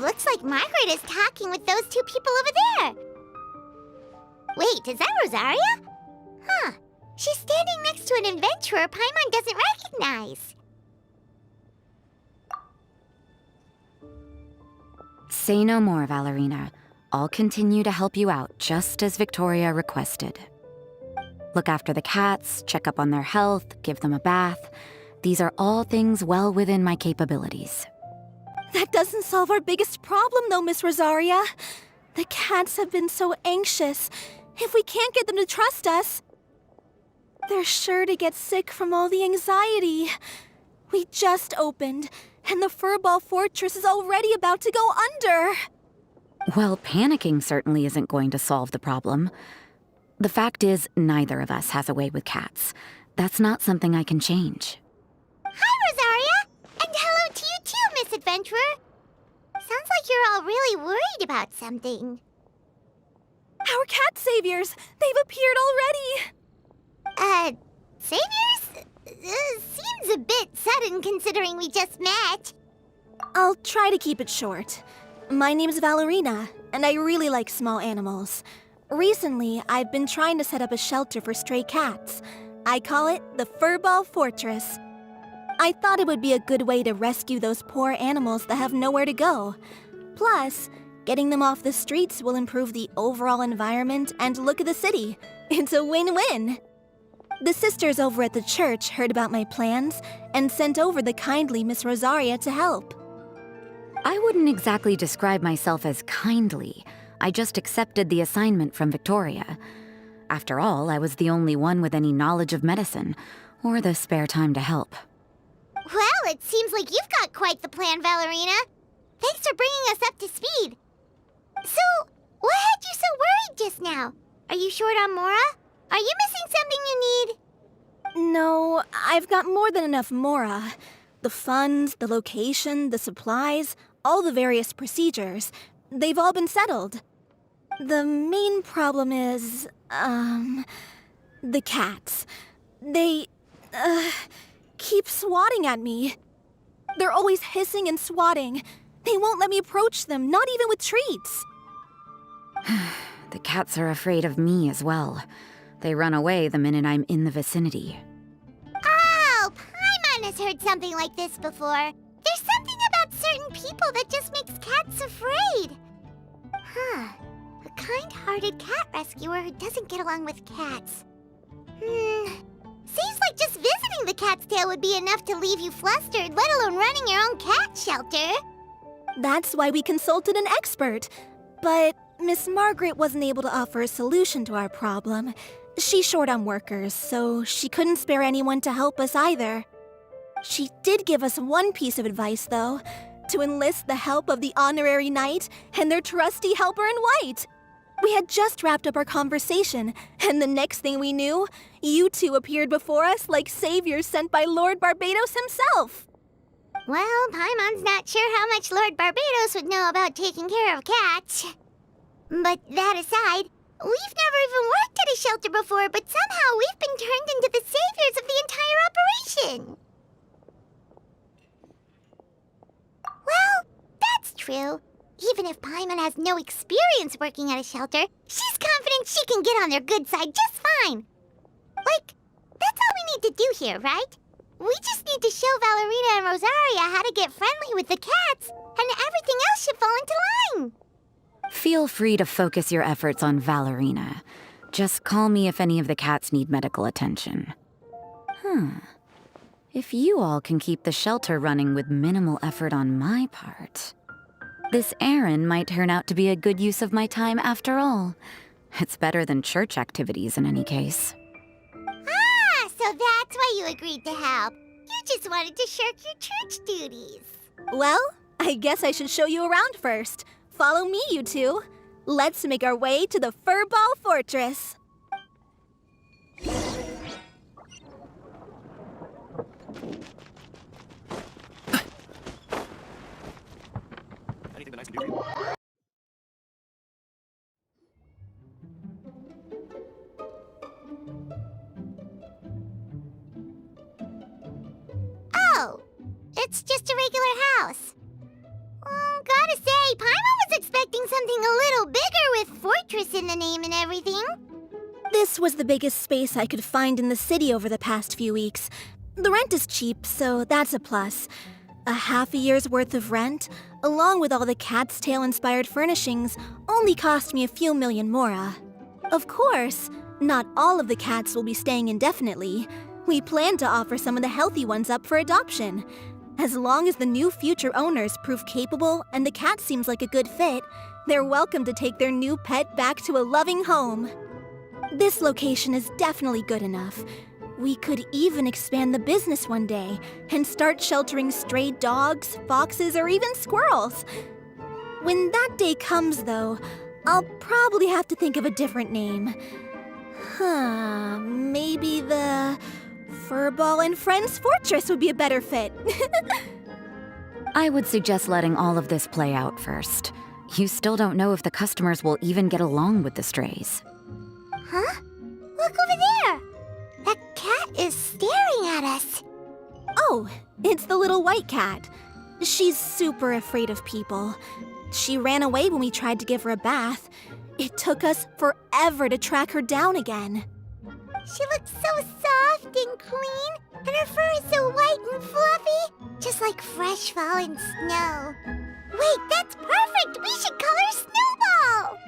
looks like Margaret is talking with those two people over there. Wait, is that Rosaria? Huh. She's standing next to an adventurer Paimon doesn't recognize. Say no more, Valerina. I'll continue to help you out, just as Victoria requested. Look after the cats, check up on their health, give them a bath. These are all things well within my capabilities. That doesn't solve our biggest problem, though, Miss Rosaria. The cats have been so anxious. If we can't get them to trust us, they're sure to get sick from all the anxiety. We just opened, and the Furball Fortress is already about to go under. Well, panicking certainly isn't going to solve the problem. The fact is, neither of us has a way with cats. That's not something I can change. Hi, Rosaria! And hello to you too, Miss Adventurer. Sounds like you're all really worried about something. Our cat saviors! They've appeared already! Saviors? Seems a bit sudden considering we just met. I'll try to keep it short. My name's Valerina, and I really like small animals. Recently, I've been trying to set up a shelter for stray cats. I call it the Furball Fortress. I thought it would be a good way to rescue those poor animals that have nowhere to go. Plus, getting them off the streets will improve the overall environment and look of the city. It's a win-win. The sisters over at the church heard about my plans and sent over the kindly Miss Rosaria to help. I wouldn't exactly describe myself as kindly. I just accepted the assignment from Victoria. After all, I was the only one with any knowledge of medicine, or the spare time to help. Well, it seems like you've got quite the plan, Valerina. Thanks for bringing us up to speed. So, what had you so worried just now? Are you short on Mora? Are you missing something you need? No, I've got more than enough Mora. The funds, the location, the supplies, all the various procedures, they've all been settled. The main problem is, the cats. They, keep swatting at me. They're always hissing and swatting. They won't let me approach them, not even with treats. The cats are afraid of me as well. They run away the minute I'm in the vicinity. Oh, Paimon has heard something like this before. There's something about certain people that just makes cats afraid. Huh. A kind-hearted cat rescuer who doesn't get along with cats. Seems like just visiting the cat's tail would be enough to leave you flustered, let alone running your own cat shelter. That's why we consulted an expert. But Miss Margaret wasn't able to offer a solution to our problem. She's short on workers, so she couldn't spare anyone to help us either. She did give us one piece of advice, though, to enlist the help of the Honorary Knight and their trusty helper in white. We had just wrapped up our conversation, and the next thing we knew, you two appeared before us like saviors sent by Lord Barbados himself. Well, Paimon's not sure how much Lord Barbados would know about taking care of cats. But that aside, we've never even worked at a shelter before, but somehow we've been turned into the saviors of the entire operation. Well, that's true. Even if Paimon has no experience working at a shelter, she's confident she can get on their good side just fine. Like, that's all we need to do here, right? We just need to show Valerina and Rosaria how to get friendly with the cats, and everything else should fall into line. Feel free to focus your efforts on Valerina. Just call me if any of the cats need medical attention. If you all can keep the shelter running with minimal effort on my part, this errand might turn out to be a good use of my time after all. It's better than church activities in any case. Ah, so that's why you agreed to help. You just wanted to shirk your church duties. Well, I guess I should show you around first. Follow me, you two. Let's make our way to the Furball Fortress. Oh, it's just a regular house. Gotta say, Hey, Paimon was expecting something a little bigger with Fortress in the name and everything. This was the biggest space I could find in the city over the past few weeks. The rent is cheap, so that's a plus. A half a year's worth of rent, along with all the Cat's Tail-inspired furnishings, only cost me a few million mora. Of course, not all of the cats will be staying indefinitely. We plan to offer some of the healthy ones up for adoption. As long as the new future owners prove capable and the cat seems like a good fit, they're welcome to take their new pet back to a loving home. This location is definitely good enough. We could even expand the business one day and start sheltering stray dogs, foxes, or even squirrels. When that day comes, though, I'll probably have to think of a different name. Maybe the Furball and Friends Fortress would be a better fit. I would suggest letting all of this play out first. You still don't know if the customers will even get along with the strays. Huh? Look over there! That cat is staring at us. Oh, it's the little white cat. She's super afraid of people. She ran away when we tried to give her a bath. It took us forever to track her down again. She looks so soft and clean, and her fur is so white and fluffy, just like fresh fallen snow. Wait, that's perfect! We should call her Snowball!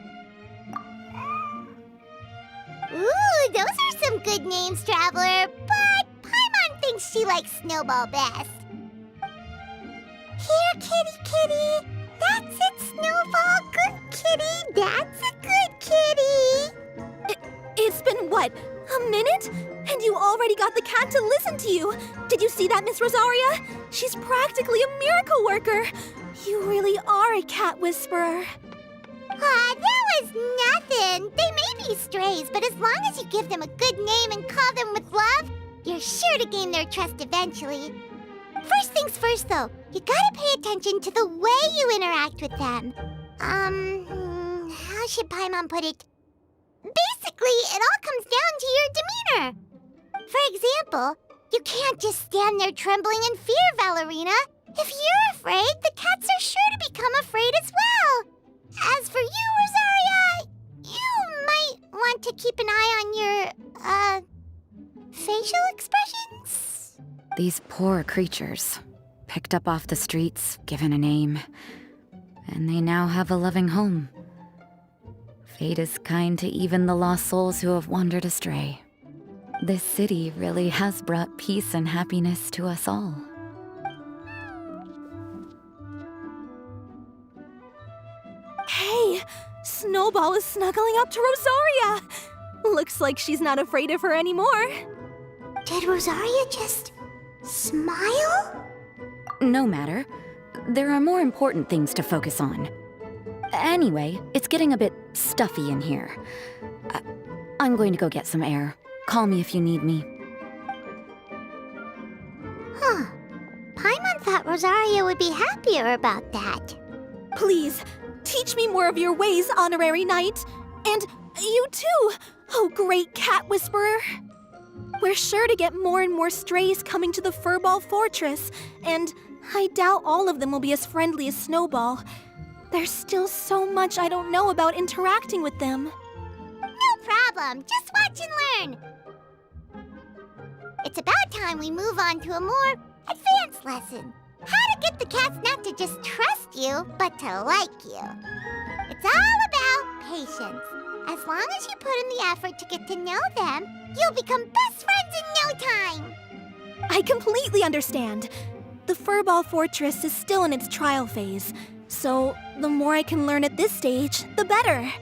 Ooh, those are some good names, Traveler, but Paimon thinks she likes Snowball best. Here, kitty, kitty! That's it, Snowball! Good kitty! That's a good kitty! It's been what? A minute? And you already got the cat to listen to you! Did you see that, Miss Rosaria? She's practically a miracle worker! You really are a cat whisperer. Aw, that was nothing! They may be strays, but as long as you give them a good name and call them with love, you're sure to gain their trust eventually. First things first, though, you gotta pay attention to the way you interact with them. How should Paimon put it? Basically, it all comes down to your demeanor. For example, you can't just stand there trembling in fear, Valerina. If you're afraid, the cats are sure to become afraid as well. As for you, Rosaria, you might want to keep an eye on your, facial expressions. These poor creatures, picked up off the streets, given a name, and they now have a loving home. Fate is kind to even the lost souls who have wandered astray. This city really has brought peace and happiness to us all. Hey, Snowball is snuggling up to Rosaria. Looks like she's not afraid of her anymore. Did Rosaria just smile? No matter. There are more important things to focus on. Anyway, it's getting a bit stuffy in here. I'm going to go get some air. Call me if you need me. Huh. Paimon thought Rosaria would be happier about that. Please, teach me more of your ways, Honorary Knight. And you too, oh great cat whisperer. We're sure to get more and more strays coming to the Furball Fortress, and I doubt all of them will be as friendly as Snowball. There's still so much I don't know about interacting with them. No problem. Just watch and learn. It's about time we move on to a more advanced lesson. How to get the cats not to just trust you, but to like you. It's all about patience. As long as you put in the effort to get to know them, you'll become best friends in no time. I completely understand. The Furball Fortress is still in its trial phase, so the more I can learn at this stage, the better.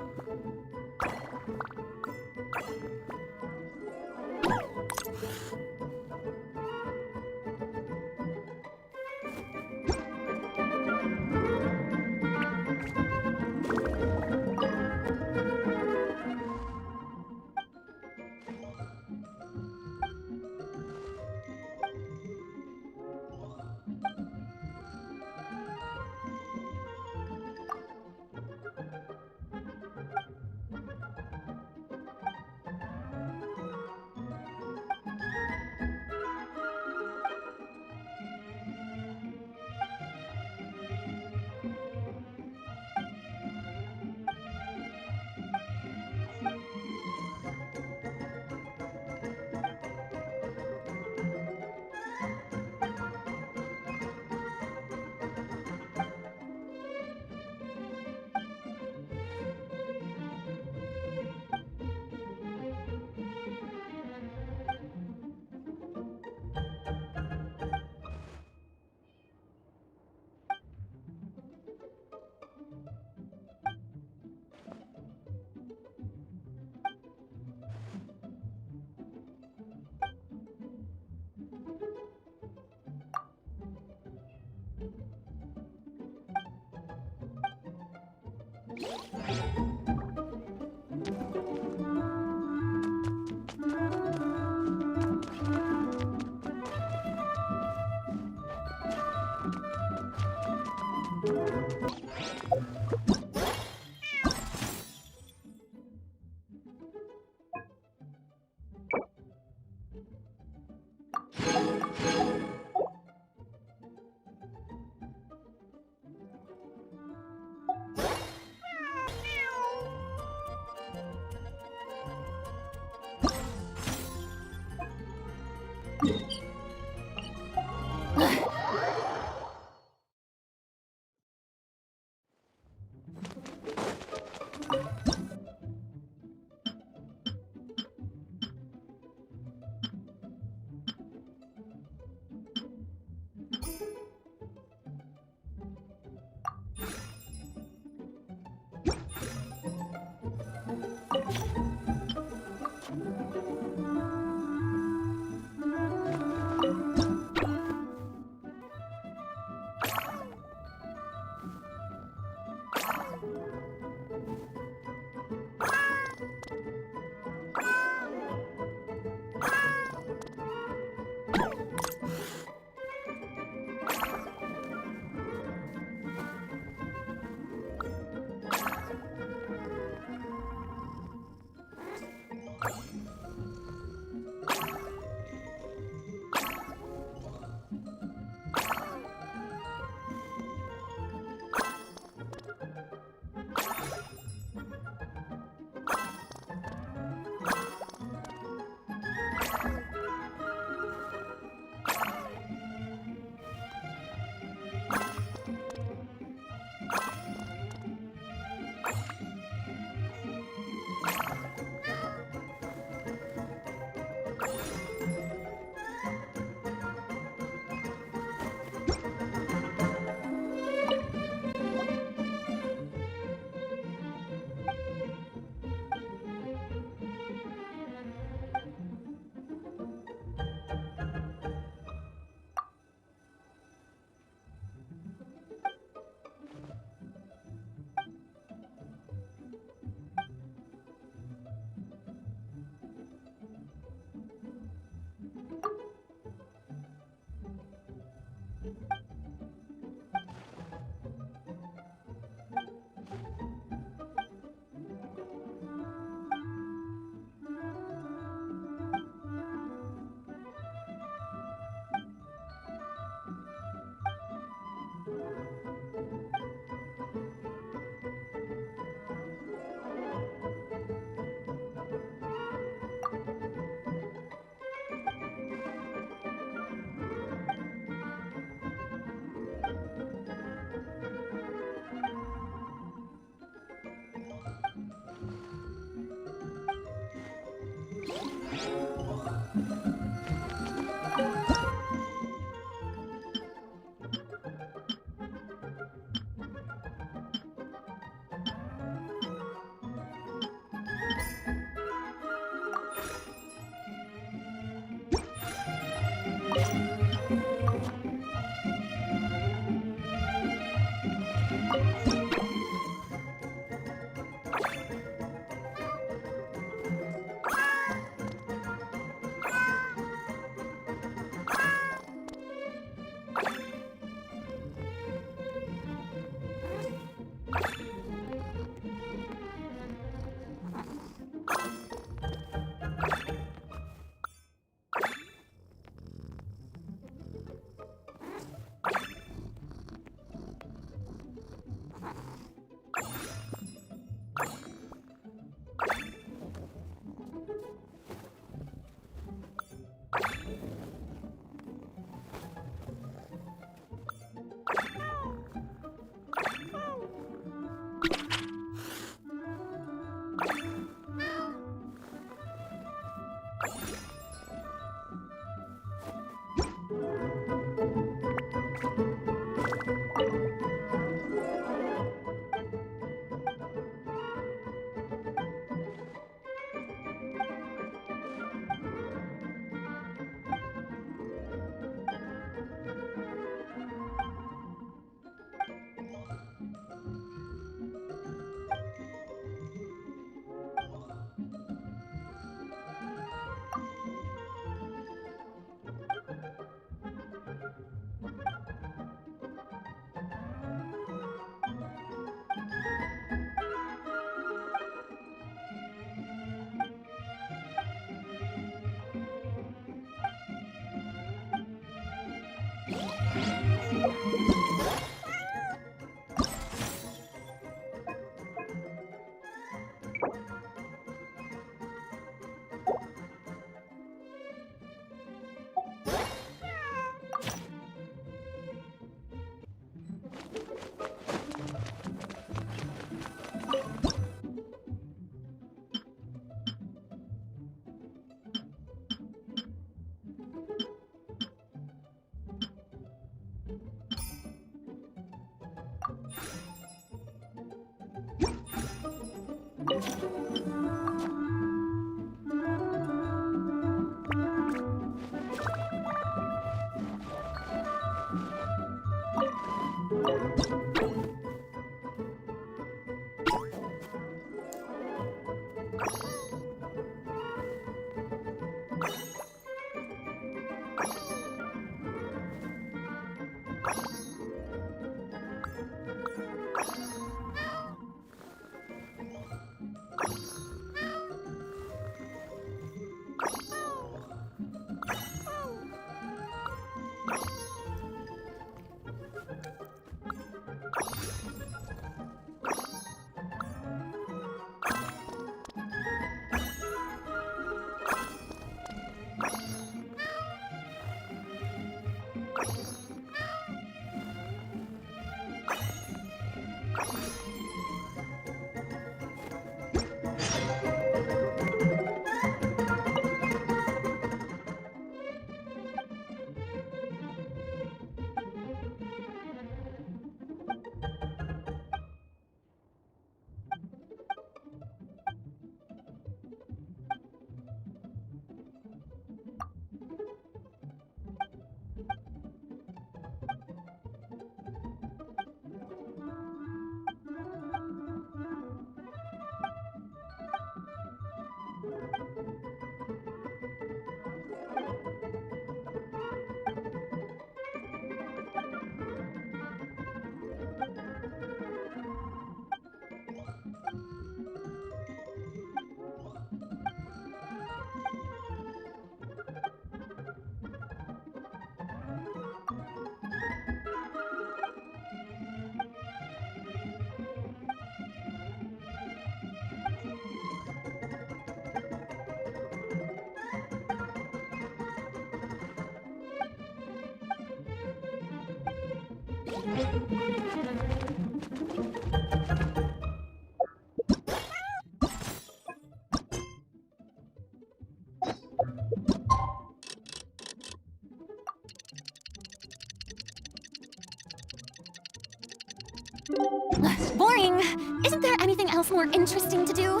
Boring. Isn't there anything else more interesting to do?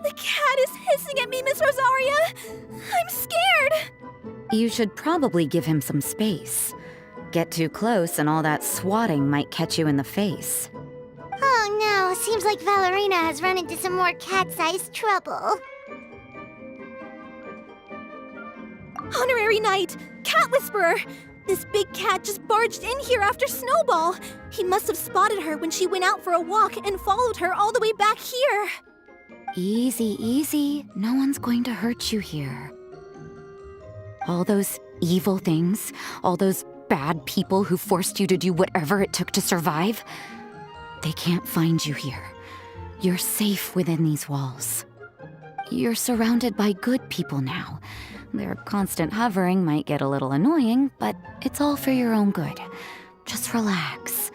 The cat is hissing at me, Miss Rosaria. I'm scared. You should probably give him some space. Get too close and all that swatting might catch you in the face. Oh no, seems like Valerina has run into some more cat-sized trouble. Honorary Knight, Cat Whisperer. This big cat just barged in here after Snowball. He must have spotted her when she went out for a walk and followed her all the way back here. Easy, easy. No one's going to hurt you here. All those evil things, all those bad people who forced you to do whatever it took to survive, they can't find you here. You're safe within these walls. You're surrounded by good people now. Their constant hovering might get a little annoying, but it's all for your own good. Just relax.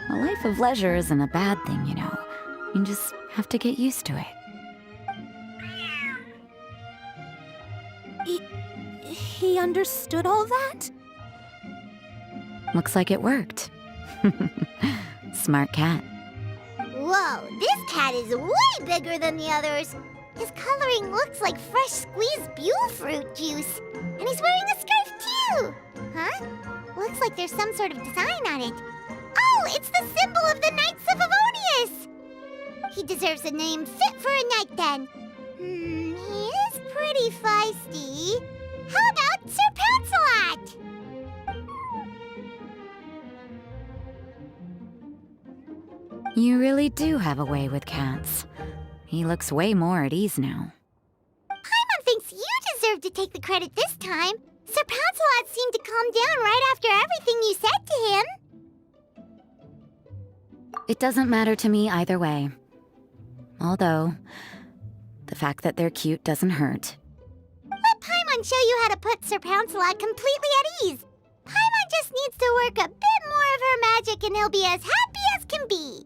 A life of leisure isn't a bad thing, you know. You just have to get used to it. He understood all that? Looks like it worked. Smart cat. Whoa, this cat is way bigger than the others. His coloring looks like fresh squeezed Buell fruit juice. And he's wearing a scarf too! Huh? Looks like there's some sort of design on it. Oh, it's the symbol of the Knights of Favonius! He deserves a name fit for a knight then. He is pretty feisty. How about Sir Pancelot? You really do have a way with cats. He looks way more at ease now. Paimon thinks you deserve to take the credit this time. Sir Pancelot seemed to calm down right after everything you said to him. It doesn't matter to me either way. Although, the fact that they're cute doesn't hurt. Let Paimon show you how to put Sir Pancelot completely at ease. Paimon just needs to work a bit more of her magic and he'll be as happy as can be.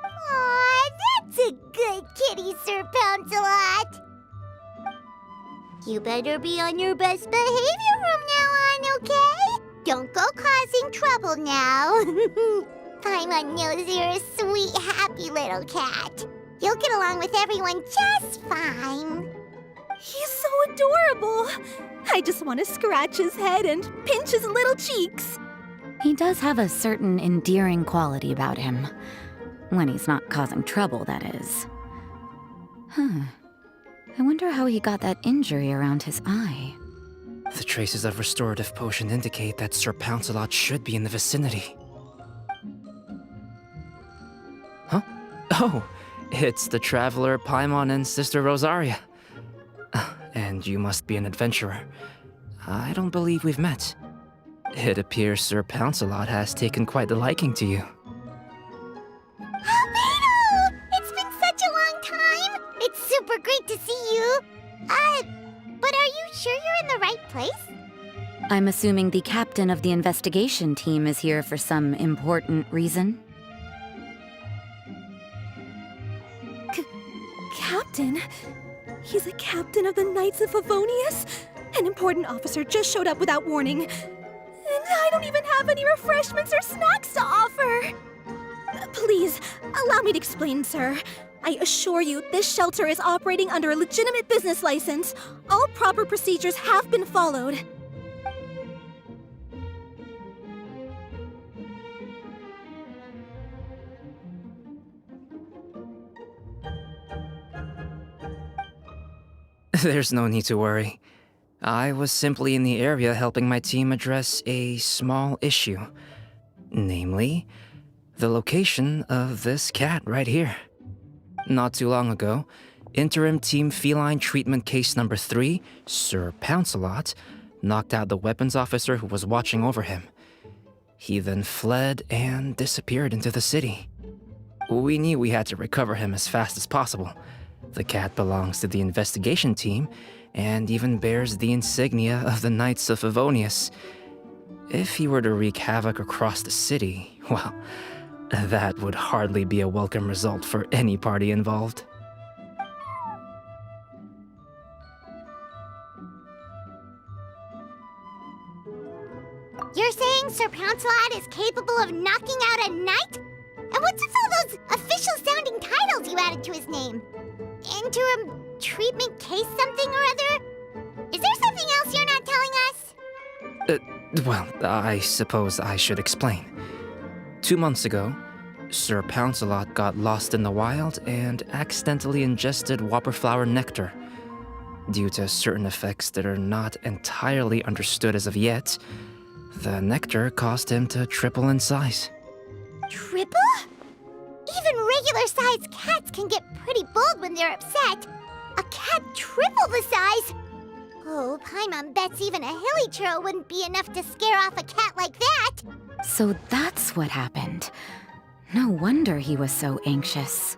Aw, that's a good kitty, Sir Pancelot. You better be on your best behavior from now on, okay? Don't go causing trouble now. Paimon knows you're a sweet, happy little cat. You'll get along with everyone just fine. He's so adorable. I just want to scratch his head and pinch his little cheeks. He does have a certain endearing quality about him. When he's not causing trouble, that is. I wonder how he got that injury around his eye. The traces of restorative potion indicate that Sir Pouncelot should be in the vicinity. Huh? Oh, it's the traveler Paimon and Sister Rosaria. And you must be an adventurer. I don't believe we've met. It appears Sir Pouncelot has taken quite the liking to you. Albedo! It's been such a long time! It's super great to see you! But are you sure you're in the right place? I'm assuming the captain of the investigation team is here for some important reason. Captain? He's a captain of the Knights of Favonius? An important officer just showed up without warning. And I don't even have any refreshments or snacks to offer. Please, allow me to explain, sir. I assure you, this shelter is operating under a legitimate business license. All proper procedures have been followed. There's no need to worry. I was simply in the area helping my team address a small issue. Namely, the location of this cat right here. Not too long ago, Interim Team Feline Treatment Case Number 3, Sir Pouncelot, knocked out the weapons officer who was watching over him. He then fled and disappeared into the city. We knew we had to recover him as fast as possible. The cat belongs to the investigation team and even bears the insignia of the Knights of Favonius. If he were to wreak havoc across the city, well, that would hardly be a welcome result for any party involved. You're saying Sir Pouncelot is capable of knocking out a knight? And what's with all those official-sounding titles you added to his name? Interim treatment case something or other? Is there something else you're not telling us? Well, I suppose I should explain. 2 months ago, Sir Pouncelot got lost in the wild and accidentally ingested whopperflower nectar. Due to certain effects that are not entirely understood as of yet, the nectar caused him to triple in size. Triple? Even regular-sized cats can get pretty bold when they're upset. A cat triple the size? Oh, Paimon bets even a hilly churl wouldn't be enough to scare off a cat like that. So that's what happened. No wonder he was so anxious.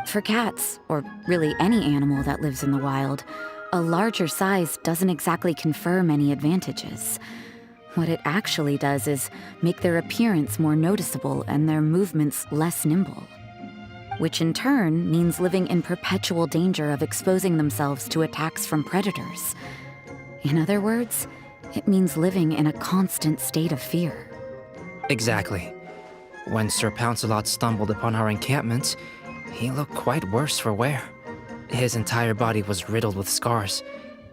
For cats, or really any animal that lives in the wild, a larger size doesn't exactly confer many advantages. What it actually does is make their appearance more noticeable and their movements less nimble. Which in turn means living in perpetual danger of exposing themselves to attacks from predators. In other words, it means living in a constant state of fear. Exactly. When Sir Pouncelot stumbled upon our encampment, he looked quite worse for wear. His entire body was riddled with scars,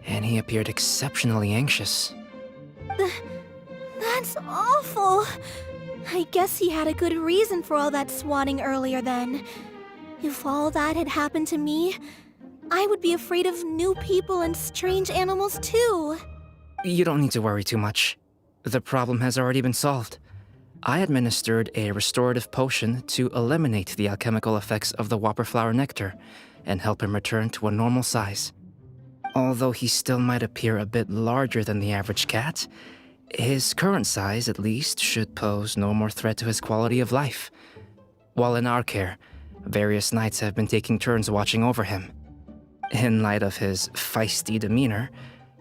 and he appeared exceptionally anxious. That's awful. I guess he had a good reason for all that swatting earlier then. If all that had happened to me, I would be afraid of new people and strange animals too. You don't need to worry too much. The problem has already been solved. I administered a restorative potion to eliminate the alchemical effects of the whopperflower nectar and help him return to a normal size. Although he still might appear a bit larger than the average cat, his current size, at least, should pose no more threat to his quality of life. While in our care, various knights have been taking turns watching over him. In light of his feisty demeanor,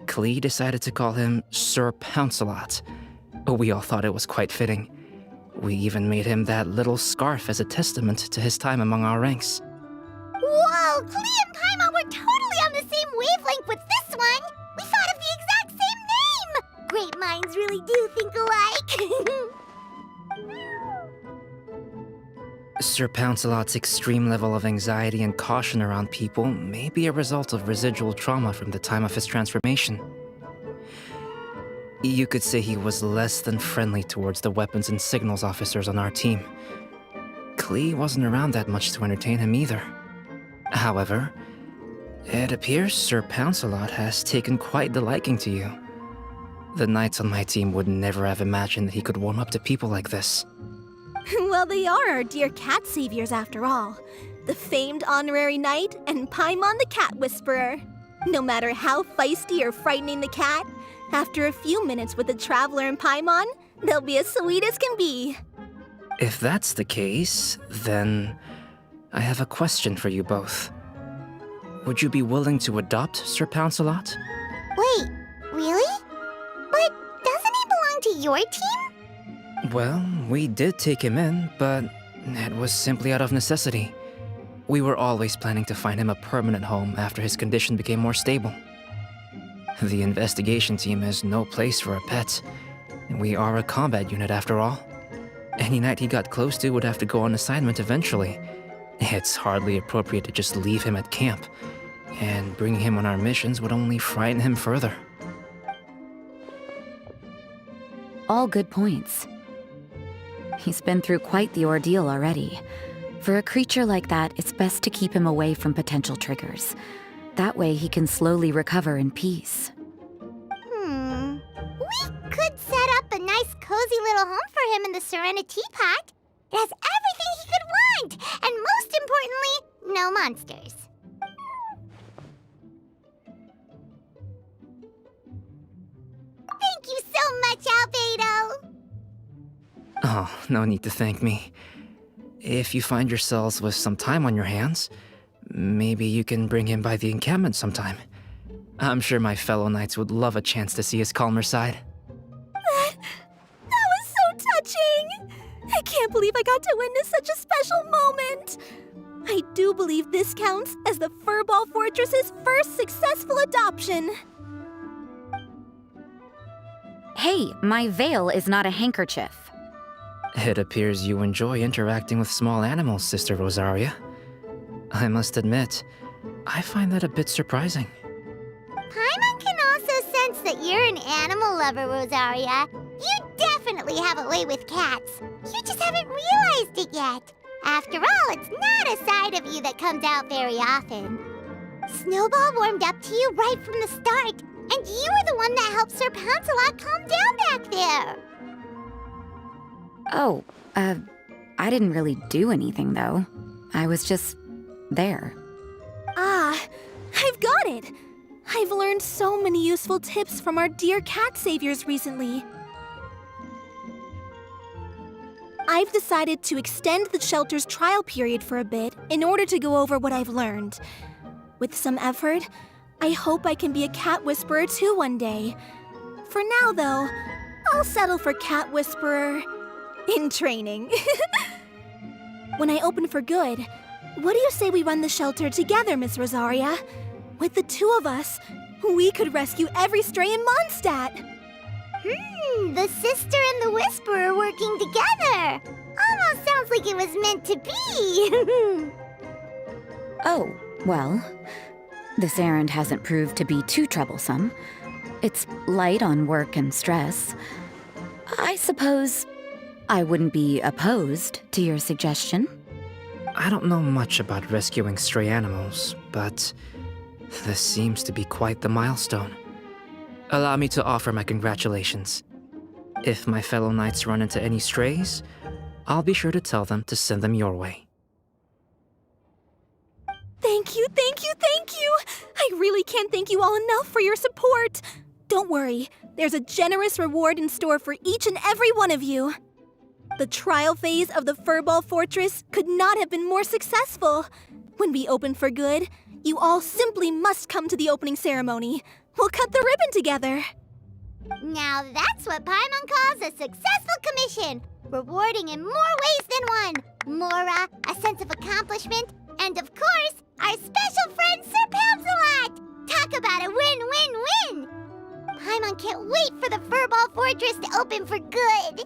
Klee decided to call him Sir Pouncelot. We all thought it was quite fitting. We even made him that little scarf as a testament to his time among our ranks. Whoa, Klee and Paimon were totally on the same wavelength with this one! We thought of the exact same name! Great minds really do think alike! Sir Pouncelot's extreme level of anxiety and caution around people may be a result of residual trauma from the time of his transformation. You could say he was less than friendly towards the weapons and signals officers on our team. Klee wasn't around that much to entertain him either. However, it appears Sir Pouncelot has taken quite the liking to you. The knights on my team would never have imagined that he could warm up to people like this. Well, they are our dear cat saviors after all. The famed honorary knight and Paimon the cat whisperer. No matter how feisty or frightening the cat, after a few minutes with the traveler and Paimon, they'll be as sweet as can be. If that's the case, then I have a question for you both. Would you be willing to adopt Sir Pouncelot? Wait, really? But doesn't he belong to your team? Well, we did take him in, but it was simply out of necessity. We were always planning to find him a permanent home after his condition became more stable. The investigation team is no place for a pet. We are a combat unit after all. Any knight he got close to would have to go on assignment eventually. It's hardly appropriate to just leave him at camp, and bringing him on our missions would only frighten him further. All good points. He's been through quite the ordeal already. For a creature like that, it's best to keep him away from potential triggers. That way he can slowly recover in peace. We could set up a nice cozy little home for him in the Serenity Pot. It has everything he could want, and most importantly, no monsters. Thank you so much, Albedo! Oh, no need to thank me. If you find yourselves with some time on your hands, maybe you can bring him by the encampment sometime. I'm sure my fellow knights would love a chance to see his calmer side. That was so touching! I can't believe I got to witness such a special moment! I do believe this counts as the Furball Fortress's first successful adoption. Hey, my veil is not a handkerchief. It appears you enjoy interacting with small animals, Sister Rosaria. I must admit, I find that a bit surprising. Paimon can also sense that you're an animal lover, Rosaria. You definitely have a way with cats. You just haven't realized it yet. After all, it's not a side of you that comes out very often. Snowball warmed up to you right from the start, and you were the one that helped Sir Pouncelot calm down back there. Oh, I didn't really do anything, though. I was just there. Ah, I've got it! I've learned so many useful tips from our dear cat saviors recently. I've decided to extend the shelter's trial period for a bit in order to go over what I've learned. With some effort, I hope I can be a cat whisperer too one day. For now, though, I'll settle for cat whisperer in training. When I open for good, what do you say we run the shelter together, Miss Rosaria? With the two of us, we could rescue every stray in Mondstadt. The sister and the whisperer working together. Almost sounds like it was meant to be. Oh, well, this errand hasn't proved to be too troublesome. It's light on work and stress. I suppose I wouldn't be opposed to your suggestion. I don't know much about rescuing stray animals, but this seems to be quite the milestone. Allow me to offer my congratulations. If my fellow knights run into any strays, I'll be sure to tell them to send them your way. Thank you, thank you, thank you! I really can't thank you all enough for your support. Don't worry, there's a generous reward in store for each and every one of you. The trial phase of the Furball Fortress could not have been more successful. When we open for good, you all simply must come to the opening ceremony. We'll cut the ribbon together. Now that's what Paimon calls a successful commission. Rewarding in more ways than one. Mora, a sense of accomplishment, and of course, our special friend Sir Pouncelot. Talk about a win-win-win. Paimon can't wait for the Furball Fortress to open for good.